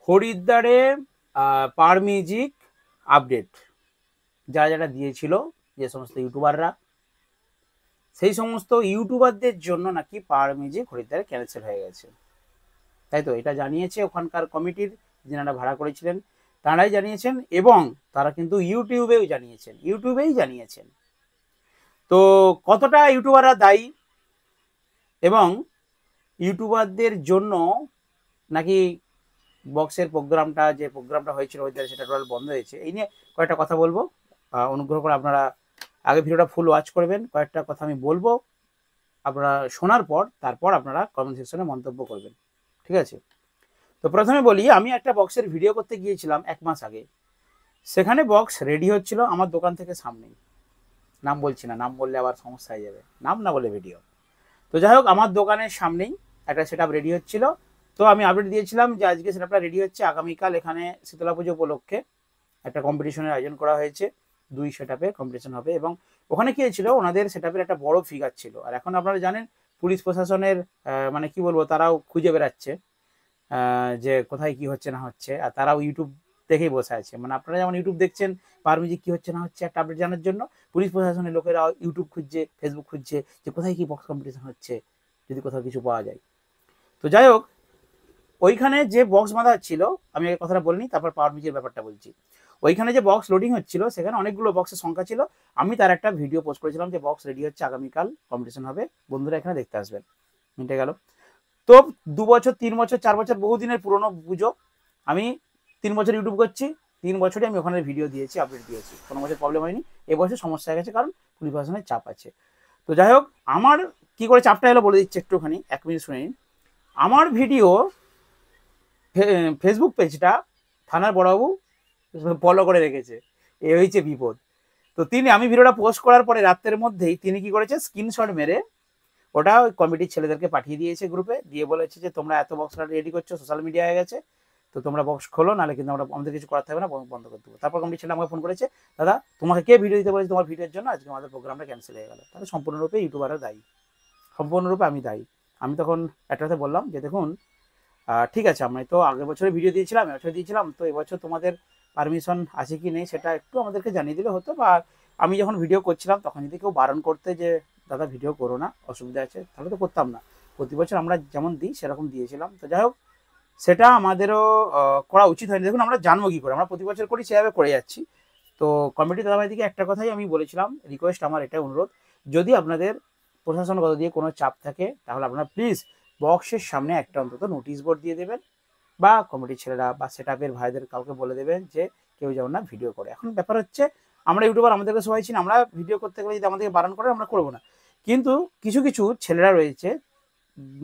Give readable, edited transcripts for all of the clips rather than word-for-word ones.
হরিদ্বারে পার music update যারা যারা দিয়েছিল, যে সমস্ত ইউটিউবাররা, সেই সমস্ত ইউটিউবারদের জন্য নাকি পার মিউজিক হরিদ্বারে ক্যান্সেল হয়ে গেছে। তাই তো এটা জানিয়েছে ওখানকার কমিটির যিনারা ভাড়া করেছিলেন, তারাই জানিয়েছেন, এবং তারা কিন্তু ইউটিউবেই জানিয়েছেন। তো কতটা ইউটিউবাররা দায়ী এবং ইউটিউবারদের জন্য নাকি বক্সের যে প্রোগ্রামটা হয়েছিল হরিদ্বারে সেটা টোটাল বন্ধ হয়েছে, এই নিয়ে কয়েকটা কথা বলবো। অনুগ্রহ করে আপনারা আগে ভিডিওটা ফুল ওয়াচ করবেন, কয়েকটা কথা আমি বলবো, আপনারা শোনার পর তারপর আপনারা কমেন্ট সেকশনে মন্তব্য করবেন, ঠিক আছে? তো প্রথমে বলি, আমি একটা বক্সের ভিডিও করতে গিয়েছিলাম 1 মাস আগে। সেখানে বক্স রেডি হচ্ছিল আমার দোকান থেকে সামনেই। নাম বলছি না, নাম বললে আবার সমস্যা হয়ে যাবে, নাম না বলে ভিডিও। তো যাই হোক, আমার দোকানের সামনেই একটা সেট রেডি হচ্ছিল। তো আমি আপডেট দিয়েছিলাম যে আজকে সেটআপটা রেডি হচ্ছে, আগামীকাল এখানে শীতলা পুজো উপলক্ষে একটা কম্পিটিশনের আয়োজন করা হয়েছে, 2 সেটআপে কম্পিটিশন হবে। এবং ওখানে কি হয়েছিল, ওনাদের সেটআপের একটা বড় ফিগার ছিল। আর এখন আপনারা জানেন পুলিশ প্রশাসনের মানে কি বলবো, তারাও খুঁজে বেড়াচ্ছে যে কোথায় কি হচ্ছে না হচ্ছে, আর তারাও ইউটিউব দেখেই বসে আছে। মানে আপনারা যেমন ইউটিউব দেখছেন পার মিউজিক কি হচ্ছে না হচ্ছে একটা আপডেট জানার জন্য, পুলিশ প্রশাসনের লোকেরা ইউটিউব খুঁজছে, ফেসবুক খুঁজছে যে কোথায় কি বক্স কম্পিটিশন হচ্ছে, যদি কোথাও কিছু পাওয়া যায়। তো যাই হোক, ওইখানে যে বক্স বাঁধা ছিল, আমি এই কথাটা বলিনি, তারপর পাওয়ার মিউজিকের ব্যাপারটা বলছি। ওইখানে যে বক্স লোডিং হচ্ছিল সেখানে অনেকগুলো বক্সের সংখ্যা ছিল। আমি তার একটা ভিডিও পোস্ট করেছিলাম যে বক্স রেডি হচ্ছে, আগামীকাল কম্পিটিশন হবে, বন্ধুরা এখানে দেখতে আসবেন। মিটে গেল। তো 2 বছর, 3 বছর, 4 বছর, বহুদিনের পুরনো পুজো। আমি 3 বছর ইউটিউব করছি, 3 বছরই আমি ওখানে ভিডিও দিয়েছি, আপডেট দিয়েছি, কোনো বছর প্রবলেম হয়নি। এবছর সমস্যা হয়ে গেছে, কারণ পুলিশ প্রশাসনের চাপ আছে। তো যাই হোক, আমার কি করে চাপটা এলো বলে দিচ্ছি একটুখানি, 1 মিনিট শুনে নিন। আমার ভিডিও ফেসবুক পেজটা থানার বড়বাবু ফলো করে রেখেছে, এ হয়েছে বিপদ। তো আমি ভিডিওটা পোস্ট করার পরে রাত্রের মধ্যেই তিনি কি করেছে, স্ক্রিনশট মেরে ওটা ওই কমিটির ছেলেদেরকে পাঠিয়ে দিয়েছে গ্রুপে, দিয়ে বলেছে যে তোমরা এত বক্স রেডি করছো, সোশ্যাল মিডিয়া হয়ে গেছে, তো তোমরা বক্স খোলো, নাহলে কিন্তু আমাদের কিছু করার থাকবে না, বন্ধ করে দেবো। তারপর কমিটির ছেলে আমাকে ফোন করেছে, দাদা তোমাকে কে ভিডিও দিতে বলেছে, তোমার ভিডিওর জন্য আজকে আমাদের প্রোগ্রামটা ক্যান্সেল হয়ে গেল। তাহলে সম্পূর্ণরূপে ইউটিউবাররা দায়ী, সম্পূর্ণরূপে আমি দায়ী। আমি তখন একটা কথা বললাম যে দেখুন, ঠিক আছে, আমি তো আগের বছরে ভিডিও দিয়েছিলাম, এবছর দিয়েছিলাম, তো এবছর তোমাদের পারমিশন আছে কি নেই সেটা একটু আমাদেরকে জানিয়ে দিলে হতো, বা আমি যখন ভিডিও করছিলাম তখন যদি কেউ বারণ করতে যে দাদা ভিডিও করো না, অসুবিধা আছে, তাহলে তো করতাম না। প্রতি বছর আমরা যেমন দিই সেরকম দিয়েছিলাম। তো যাই হোক, সেটা আমাদেরও করা উচিত হয়নি। দেখুন আমরা জানবো কী করে, আমরা প্রতি বছর করি সেভাবে করে যাচ্ছি। তো কমিটি দাদাভাইদিকে একটা কথাই আমি বলেছিলাম, রিকোয়েস্ট আমার এটাই, অনুরোধ, যদি আপনাদের প্রশাসনগত দিয়ে কোনো চাপ থাকে তাহলে আপনারা প্লিজ বক্সের সামনে একটা অন্তত নোটিশ বোর্ড দিয়ে দেবেন, বা কমিটির ছেলেরা বা সেটআপের ভাইদের কাউকে বলে দেবেন যে কেউ যেমন না ভিডিও করে। এখন ব্যাপার হচ্ছে, আমরা ইউটিউবার, আমাদেরকে সবাই চিনি, আমরা ভিডিও করতে গেলে যদি আমাদেরকে বারণ করে আমরা করবো না। কিন্তু কিছু কিছু ছেলেরা রয়েছে,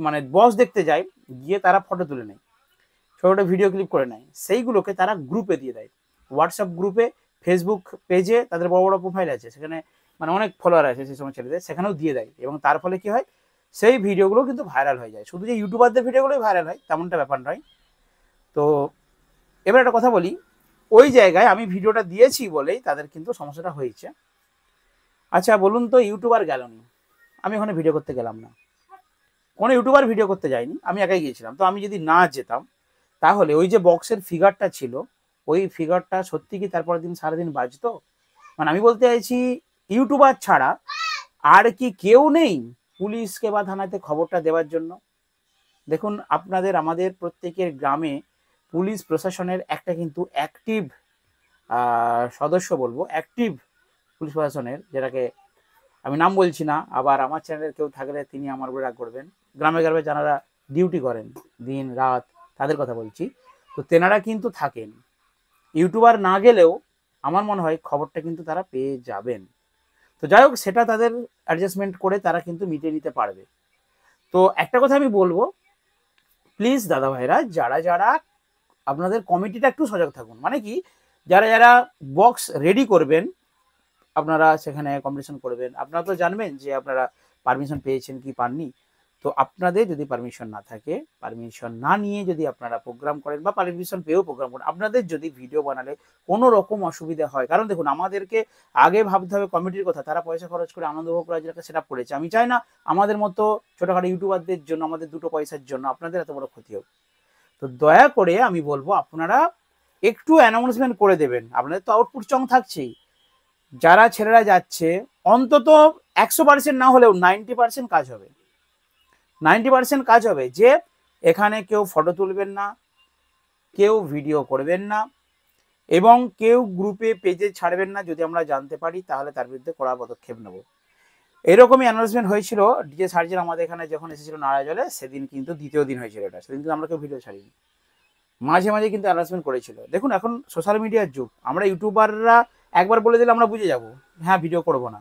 মানে বস দেখতে যায়, গিয়ে তারা ফটো তুলে নেয়, ছোটো ভিডিও ক্লিপ করে নেয়, সেইগুলোকে তারা গ্রুপে দিয়ে দেয়, হোয়াটসঅ্যাপ গ্রুপে, ফেসবুক পেজে, তাদের বড় বড় প্রোফাইল আছে সেখানে, মানে অনেক ফলোয়ার আছে সেই সময় ছেলেদের, সেখানেও দিয়ে দেয়। এবং তার ফলে কি হয়, সেই ভিডিওগুলো কিন্তু ভাইরাল হয়ে যায়। শুধু যে ইউটিউবারদের ভিডিওগুলোই ভাইরাল হয় তেমনটা ব্যাপার নয়। তো এবার একটা কথা বলি, ওই জায়গায় আমি ভিডিওটা দিয়েছি বলেই তাদের কিন্তু সমস্যাটা হয়েছে। আচ্ছা বলুন তো, ইউটিউবার গেল না, আমি ওখানে ভিডিও করতে গেলাম না, কোনো ইউটিউবার ভিডিও করতে যায়নি, আমি একাই গিয়েছিলাম। তো আমি যদি না যেতাম, তাহলে ওই যে বক্সের ফিগারটা ছিল, ওই ফিগারটা সত্যি কি তারপরের দিন সারাদিন বাজতো? মানে আমি বলতে চাইছি, ইউটিউবার ছাড়া আর কি কেউ নেই পুলিশকে বা থানাতে খবরটা দেওয়ার জন্য? দেখুন, আপনাদের আমাদের প্রত্যেকের গ্রামে পুলিশ প্রশাসনের একটা কিন্তু অ্যাক্টিভ সদস্য বলবো, অ্যাক্টিভ পুলিশ প্রশাসনের, যেটাকে আমি নাম বলছি না, আবার আমার চ্যানেলের কেউ থাকলে তিনি আমার উপরে রাগ করবেন, গ্রামে গ্রামে যারা ডিউটি করেন দিন রাত, তাদের কথা বলছি। তো তেনারা কিন্তু থাকেন, ইউটিউবার না গেলেও আমার মনে হয় খবরটা কিন্তু তারা পেয়ে যাবেন। তো যাই হোক, সেটা তাদের অ্যাডজাস্টমেন্ট করে তারা কিন্তু মিটিয়ে নিতে পারবে। তো একটা কথা আমি বলবো, প্লিজ দাদা ভাইরা, যারা যারা আপনাদের কমিটিটা একটু সজাগ থাকুন। মানে কি, যারা যারা বক্স রেডি করবেন, আপনারা সেখানে কম্পিটিশন করবেন, আপনারা তো জানবেন যে আপনারা পারমিশন পেয়েছেন কি পাননি। তো আপনাদের যদি পারমিশন না থাকে, পারমিশন না নিয়ে যদি আপনারা প্রোগ্রাম করেন, বা পারমিশন পেয়েও প্রোগ্রাম করেন, আপনাদের যদি ভিডিও বানালে কোনো রকম অসুবিধা হয়, কারণ দেখুন আমাদেরকে আগে ভাবতে হবে কমিটির কথা, তারা পয়সা খরচ করে আনন্দ উপভোগ করার জন্য সেট আপ করেছে। আমি চাই না আমাদের মতো ছোটোখাটো ইউটিউবারদের জন্য, আমাদের দুটো পয়সার জন্য আপনাদের এত বড় ক্ষতি হোক। তো দয়া করে আমি বলবো আপনারা একটু অ্যানাউন্সমেন্ট করে দেবেন, আপনাদের তো আউটপুট চং থাকছেই। যারা ছেলেরা যাচ্ছে অন্তত 100% না হলেও 90% কাজ হবে, 90% কাজ হবে যে এখানে কেউ ফটো তুলবেন না, কেউ ভিডিও করবেন না, এবং কেউ গ্রুপে পেজে ছাড়বেন না। যদি আমরা জানতে পারি তাহলে তার বিরুদ্ধে কড়া পদক্ষেপ নেব। এরকমই অ্যানাউন্সমেন্ট হয়েছিল ডিজে সার্জেন আমাদের এখানে যখন এসেছিল নারাজলে, সেদিন কিন্তু দ্বিতীয় দিন হয়েছিল এটা, সেদিন কিন্তু আমরা কেউ ভিডিও ছাড়িনি, মাঝে মাঝে কিন্তু অ্যানাউন্সমেন্ট করেছিল। দেখুন এখন সোশ্যাল মিডিয়ার যুগ, আমরা ইউটিউবাররা একবার বলে দিলে আমরা বুঝে যাব হ্যাঁ ভিডিও করব না,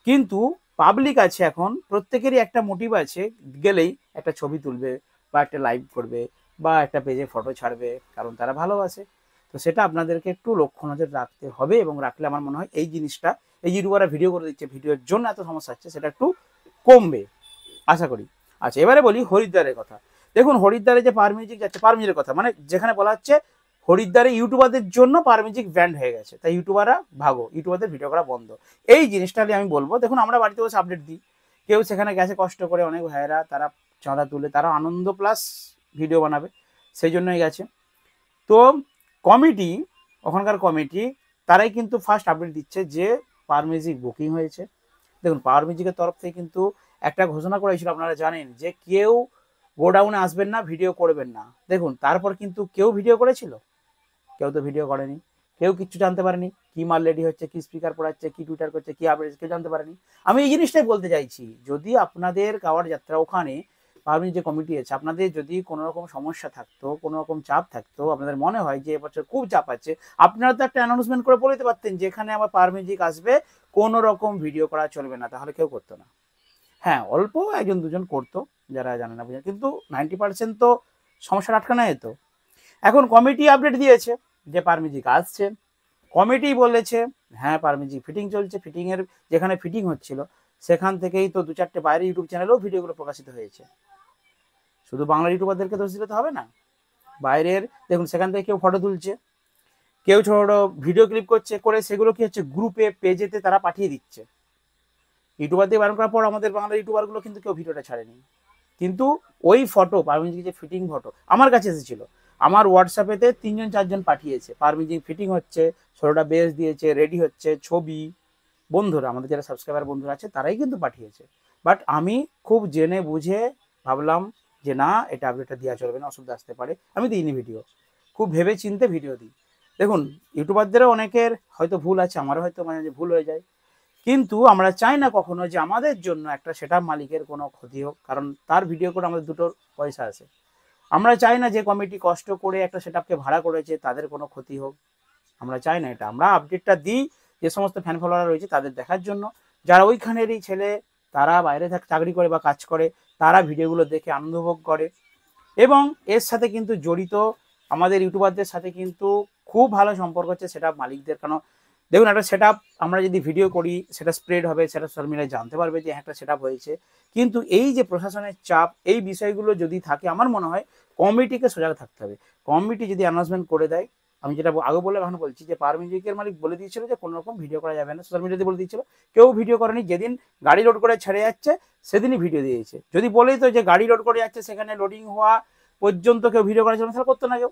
কিন্তু পাবলিক আছে এখন, প্রত্যেকেরই একটা মোটিভ আছে, গেলেই একটা ছবি তুলবে বা একটা লাইভ করবে বা একটা পেজে ফটো ছাড়বে, কারণ তারা ভালোবাসে। তো সেটা আপনাদেরকে একটু লক্ষ্য নজর রাখতে হবে, এবং রাখলে আমার মনে হয় এই জিনিসটা, এই ইউটিউবাররা ভিডিও করে দিচ্ছে, ভিডিওর জন্য এত সমস্যা হচ্ছে, সেটা একটু কমবে আশা করি। আচ্ছা এবারে বলি হরিদ্বারের কথা। দেখুন হরিদ্বারে যে পার মিউজিক যাচ্ছে, পার মিউজিকের কথা মানে যেখানে বলা হচ্ছে হরিদ্বারে ইউটিউবারদের জন্য পার মিউজিক ব্যান্ড হয়ে গেছে, তাই ইউটিউবাররা ভাগো, ইউটিউবারদের ভিডিও করা বন্ধ। এই জিনিসটা আমি বলবো, দেখুন আমরা বাড়িতে বসে আপডেট দিই, কেউ সেখানে গেছে কষ্ট করে, অনেক ভাইয়েরা তারা চাঁদা তুলে, তারা আনন্দ প্লাস ভিডিও বানাবে, সেই জন্যই গেছে। তো কমিটি, ওখানকার কমিটি তারাই কিন্তু ফার্স্ট আপডেট দিচ্ছে যে পার মিউজিক বুকিং হয়েছে। দেখুন পাওয়ার মিউজিকের তরফ থেকে কিন্তু একটা ঘোষণা করেছিল, আপনারা জানেন, যে কেউ গোডাউনে আসবেন না, ভিডিও করবেন না। দেখুন তারপর কিন্তু কেউ ভিডিও করেছিল? কেউ তো ভিডিও করেনি, কেউ কিচ্ছু জানতে পারেনি কি মাল রেডি হচ্ছে, কি স্পিকার পড়াচ্ছে, কি টুইটার করছে, কি আপডেট, কেউ জানতে পারেনি। আমি এই জিনিসটাই বলতে চাইছি, যদি আপনাদের কাওয়ার যাত্রা ওখানে পারমিট যে কমিটি আছে, আপনাদের যদি কোনো রকম সমস্যা থাকতো, কোনো রকম চাপ থাকতো, আপনাদের মনে হয় যে এবছর খুব চাপ আছে, আপনারা তো একটা অ্যানাউন্সমেন্ট করে বলে দিতে পারতেন যে এখানে আমার পার মিউজিক আসবে, কোনো রকম ভিডিও করা চলবে না, তাহলে কেউ করতো না। হ্যাঁ অল্প একজন দুজন করতো যারা জানে না বুঝে, কিন্তু 90% তো সমস্যা আটকানো যেত। এখন কমিটি আপডেট দিয়েছে যে পার মিউজিক আসছে, কমিটি বলেছে হ্যাঁ পার মিউজিক ফিটিং চলছে, ফিটিংয়ের যেখানে ফিটিং হচ্ছিল সেখান থেকেই তো 2-4টে বাইরে ইউটিউব চ্যানেলেও ভিডিওগুলো প্রকাশিত হয়েছে। শুধু বাংলা ইউটিউবারদেরকে দোষ দিলে তো হবে না, বাইরের দেখুন সেখান থেকে কেউ ফটো তুলছে, কেউ ছোট ছোট ভিডিও ক্লিপ করছে, করে সেগুলো কি হচ্ছে গ্রুপে পেজেতে তারা পাঠিয়ে দিচ্ছে। ইউটিউবার দিয়ে বারণ করার পর আমাদের বাংলা ইউটিউবারগুলো কিন্তু কেউ ভিডিওটা ছাড়েনি, কিন্তু ওই ফটো পারমিউজিক যে ফিটিং ফটো আমার কাছে এসেছিল, আমার হোয়াটসঅ্যাপেতে 3-4জন পাঠিয়েছে, পারমিউজিক ফিটিং হচ্ছে, 16টা বেস দিয়েছে, রেডি হচ্ছে, ছবি, বন্ধুরা আমাদের যারা সাবস্ক্রাইবার বন্ধুরা আছে তারাই কিন্তু পাঠিয়েছে। বাট আমি খুব জেনে বুঝে ভাবলাম যে না এটা আপডেটটা দেওয়া চলবে না, অসুবিধা আসতে পারে, আমি দিইনি ভিডিও, খুব ভেবে চিনতে ভিডিও দিই। দেখুন ইউটিউবারদেরও অনেকের হয়তো ভুল আছে, আমারও হয়তো মাঝে মাঝে ভুল হয়ে যায়, কিন্তু আমরা চাই না কখনো যে আমাদের জন্য একটা সেটআপ মালিকের কোনো ক্ষতি হোক, কারণ তার ভিডিও করে আমাদের দুটোর পয়সা আছে। আমরা চাই না যে কমিটি কষ্ট করে একটা সেটআপকে ভাড়া করেছে তাদের কোনো ক্ষতি হোক, আমরা চাই না এটা। আমরা আপডেটটা দিই যে সমস্ত ফ্যান ফলোয়ার রয়েছে তাদের দেখার জন্য, যারা ওইখানেরই ছেলে, তারা বাইরে চাকরি করে বা কাজ করে, তারা ভিডিওগুলো দেখে আনন্দ উপভোগ করে। এবং এর সাথে কিন্তু জড়িত আমাদের ইউটিউবারদের সাথে কিন্তু খুব ভালো সম্পর্ক হচ্ছে সেটআপ মালিকদের, কারণ দেখুন একটা সেটআপ আমরা যদি ভিডিও করি সেটা স্প্রেড হবে, সেটা সোশ্যাল মিডিয়ায় জানতে পারবে যে একটা সেটআপ হয়েছে, কিন্তু এই যে প্রশাসনের চাপ, এই বিষয়গুলো যদি থাকে, আমার মনে হয় কমিটিকে সজাগ থাকতে হবে। কমিটি যদি অ্যানাউন্সমেন্ট করে দেয়, আমি যেটা আগে বলে এখন বলছি, যে পার মিউজিকের মালিক বলে দিয়েছিল যে কোনো রকম ভিডিও করা যাবে না, সোশ্যাল মিডিয়াতে বলে দিয়েছিল, কেউ ভিডিও করেনি, যেদিন গাড়ি লোড করে ছেড়ে যাচ্ছে সেদিনই ভিডিও দিয়েছে। যদি বলেই তো যে গাড়ি লোড করে যাচ্ছে সেখানে লোডিং হওয়া পর্যন্ত কেউ ভিডিও করার জন্য তাহলে করতো না কেউ।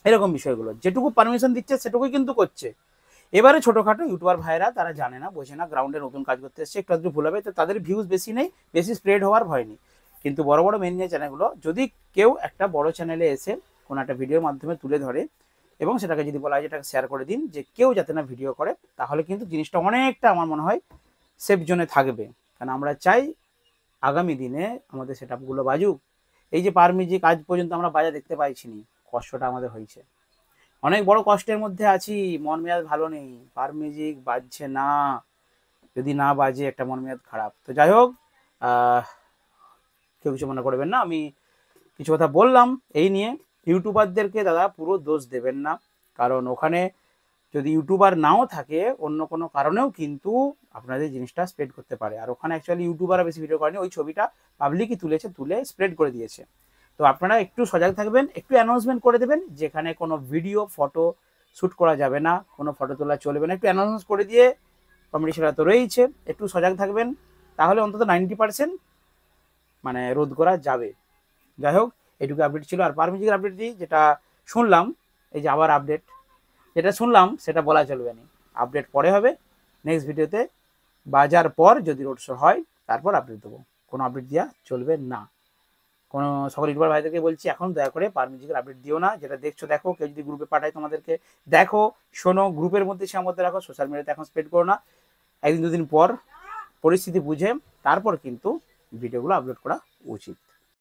এরকম বিষয়গুলো যেটুকু পারমিশন দিচ্ছে সেটুকুই কিন্তু করছে। এবারে ছোটোখাটো ইউটিউবার ভাইরা তারা জানে না বোঝে না, গ্রাউন্ডে নতুন কাজ করতে এসছে, একটু আধটু ভুল হবে, তো তাদের ভিউজ বেশি নেই, বেশি স্প্রেড হওয়ার ভয় নেই। কিন্তু বড় বড় মেন যে চ্যানেলগুলো, যদি কেউ একটা বড় চ্যানেলে এসে কোনো একটা ভিডিওর মাধ্যমে তুলে ধরে এবং সেটাকে যদি বলা হয় যেটাকে শেয়ার করে দিন, যে কেউ যাতে না ভিডিও করে, তাহলে কিন্তু জিনিসটা অনেকটা আমার মনে হয় সেফ জোনে থাকবে। কারণ আমরা চাই আগামী দিনে আমাদের সেটআপগুলো বাজুক। এই যে পার মিউজিক আজ পর্যন্ত আমরা বাজা দেখতে পাইছি নি, কষ্টটা আমাদের হয়েছে, অনেক বড় কষ্টের মধ্যে আছি, মন মেজাজ ভালো নেই, পার মিউজিক বাজছে না, যদি না বাজে একটা মন মেজাজ খারাপ। তো যাই হোক, কেউ কিছু মনে করবেন না, আমি কিছু কথা বললাম এই নিয়ে। ইউটিউবারদেরকে দাদা পুরো দোষ দেবেন না, কারণ ওখানে যদি ইউটিউবার নাও থাকে অন্য কোনো কারণেও কিন্তু আপনাদের জিনিসটা স্প্রেড করতে পারে। আর ওখানে অ্যাকচুয়ালি ইউটিউবাররা বেশি ভিডিও করেনি, ওই ছবিটা পাবলিকই তুলেছে, তুলে স্প্রেড করে দিয়েছে। তো আপনারা একটু সজাগ থাকবেন, একটু অ্যানাউন্সমেন্ট করে দেবেন যেখানে কোনো ভিডিও ফটো শ্যুট করা যাবে না, কোনো ফটো তোলা চলবে না, একটু অ্যানাউন্স করে দিয়ে, কমিটি সেটা তো রয়েছে, একটু সজাগ থাকবেন, তাহলে অন্তত 90% মানে রোধ করা যাবে। যাই হোক, এটুকু আপডেট ছিল। আর পারমিউজিকের আপডেট দিই, যেটা শুনলাম, এই যে আবার আপডেট যেটা শুনলাম সেটা বলা চলবে না, আপডেট পরে হবে নেক্সট ভিডিওতে, বাজার পর যদি রোড শো হয় তারপর আপডেট দেবো, কোনো আপডেট দেওয়া চলবে না। কোনো সকল ইউটিউবার ভাইদেরকে বলছি, এখন দয়া করে পারমিউজিকের আপডেট দিও না, যেটা দেখছো দেখো, কেউ যদি গ্রুপে পাঠায় তোমাদেরকে দেখো শোনো, গ্রুপের মধ্যে সীমাবদ্ধ রাখো, সোশ্যাল মিডিয়াতে এখন স্প্রেড করো না। একদিন দুদিন পর পরিস্থিতি বুঝে তারপর কিন্তু ভিডিওগুলো আপলোড করা উচিত।